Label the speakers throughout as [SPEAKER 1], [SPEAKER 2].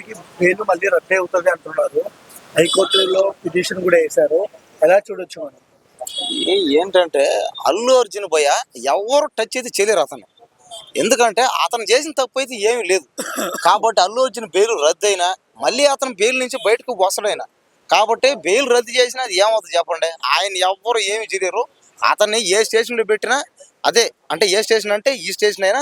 [SPEAKER 1] అర్జున్కి బెయిల్ మళ్ళీ రద్దు అవుతుంది అంటున్నారు. హైకోర్టులో పిటిషన్ కూడా వేశారు. ఎలా చూడొచ్చు మనం?
[SPEAKER 2] ఏంటంటే అల్లు అర్జున్ భయ్య ఎవరు టచ్ అయితే చేయలేరు అతను. ఎందుకంటే అతను చేసిన తప్పు అయితే ఏమీ లేదు. కాబట్టి అల్లు అర్జున్ బెయిల్ రద్దు అయినా మళ్ళీ అతను బెయిల్ నుంచి బయటకు వస్తాడైనా. కాబట్టి బెయిల్ రద్దు చేసినా అది ఏమవుతుంది చెప్పండి? ఆయన ఎవ్వరు ఏమి చేయలేరు. అతన్ని ఏ స్టేషన్లో పెట్టినా అదే, అంటే ఏ స్టేషన్ అంటే ఈ స్టేషన్ అయినా,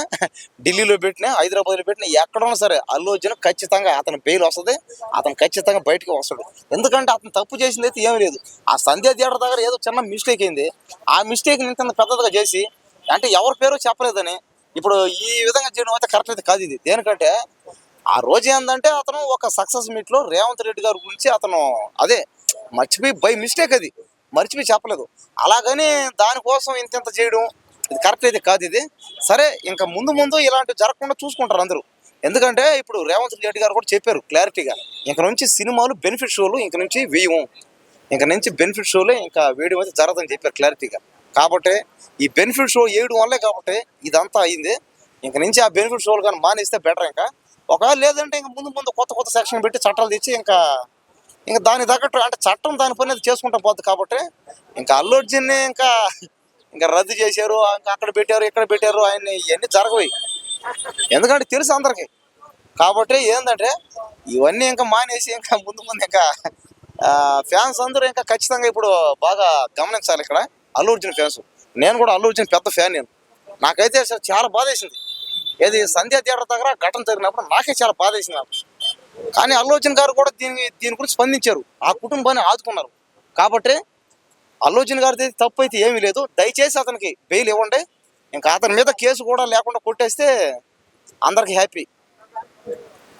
[SPEAKER 2] ఢిల్లీలో పెట్టినా, హైదరాబాద్లో పెట్టినా, ఎక్కడున్నా సరే అల్లు అర్జున్ ఖచ్చితంగా అతని బెయిల్ వస్తుంది. అతను ఖచ్చితంగా బయటకు వస్తాడు. ఎందుకంటే అతను తప్పు చేసింది అయితే ఏమీ లేదు. ఆ సంధ్య థియేటర్ దగ్గర ఏదో చిన్న మిస్టేక్ అయింది. ఆ మిస్టేక్ ఇంత పెద్దదిగా చేసి, అంటే ఎవరి పేరు చెప్పలేదని ఇప్పుడు ఈ విధంగా చేయడం అయితే కరెక్ట్ అయితే కాదు. ఇది దేనికంటే ఆ రోజు ఏంటంటే అతను ఒక సక్సెస్ మీట్లో రేవంత్ రెడ్డి గారి గురించి అతను అదే మర్చిపోయి బై మిస్టేక్ అది మర్చిపోయి చెప్పలేదు. అలాగని దానికోసం ఇంత చేయడం ఇది కరెక్ట్ అయితే కాదు. ఇది సరే, ఇంకా ముందు ముందు ఇలాంటివి జరగకుండా చూసుకుంటారు అందరూ. ఎందుకంటే ఇప్పుడు రేవంత్ రెడ్డి గారు కూడా చెప్పారు క్లారిటీగా, ఇంక నుంచి సినిమాలు బెనిఫిట్ షోలు ఇంక నుంచి వేయము, ఇంక నుంచి బెనిఫిట్ షోలే ఇంకా వేయడం అయితే జరగదని చెప్పారు క్లారిటీగా. కాబట్టి ఈ బెనిఫిట్ షో వేయడం వల్లే కాబట్టి ఇదంతా అయింది. ఇంక నుంచి ఆ బెనిఫిట్ షోలు కానీ మానేస్తే బెటర్. ఇంకా ఒకవేళ లేదంటే ఇంక ముందు ముందు కొత్త కొత్త సెక్షన్ పెట్టి చట్టాలు తెచ్చి ఇంకా దానికి తగ్గట్టు అంటే చట్టం దాని పని అది చేసుకుంటా పోద్ది. కాబట్టి ఇంకా అల్లు అర్జున్ని ఇంకా రద్దు చేశారు, ఇంకా అక్కడ పెట్టారు ఇక్కడ పెట్టారు, ఆయన ఇవన్నీ జరగవు. ఎందుకంటే తెలుసు అందరికి. కాబట్టి ఏంటంటే ఇవన్నీ ఇంకా మానేసి ఇంకా ముందు ముందు ఇంకా ఫ్యాన్స్ అందరూ ఇంకా ఖచ్చితంగా ఇప్పుడు బాగా గమనించాలి ఇక్కడ అల్లు అర్జున్ ఫ్యాన్స్. నేను కూడా అల్లు అర్జున్ పెద్ద ఫ్యాన్. నాకైతే అసలు చాలా బాధ వేసింది. ఏది సంధ్య థియేటర్ దగ్గర ఘటన జరిగినప్పుడు నాకే చాలా బాధ వేసింది నాకు. కానీ అల్లు అర్జున్ గారు కూడా దీని గురించి స్పందించారు, ఆ కుటుంబాన్ని ఆదుకున్నారు. కాబట్టి అల్లు అర్జున్ గారి తప్పు అయితే ఏమీ లేదు. దయచేసి అతనికి బెయిల్ ఇవ్వండి. ఇంకా అతని మీద కేసు కూడా లేకుండా కొట్టేస్తే అందరికి హ్యాపీ.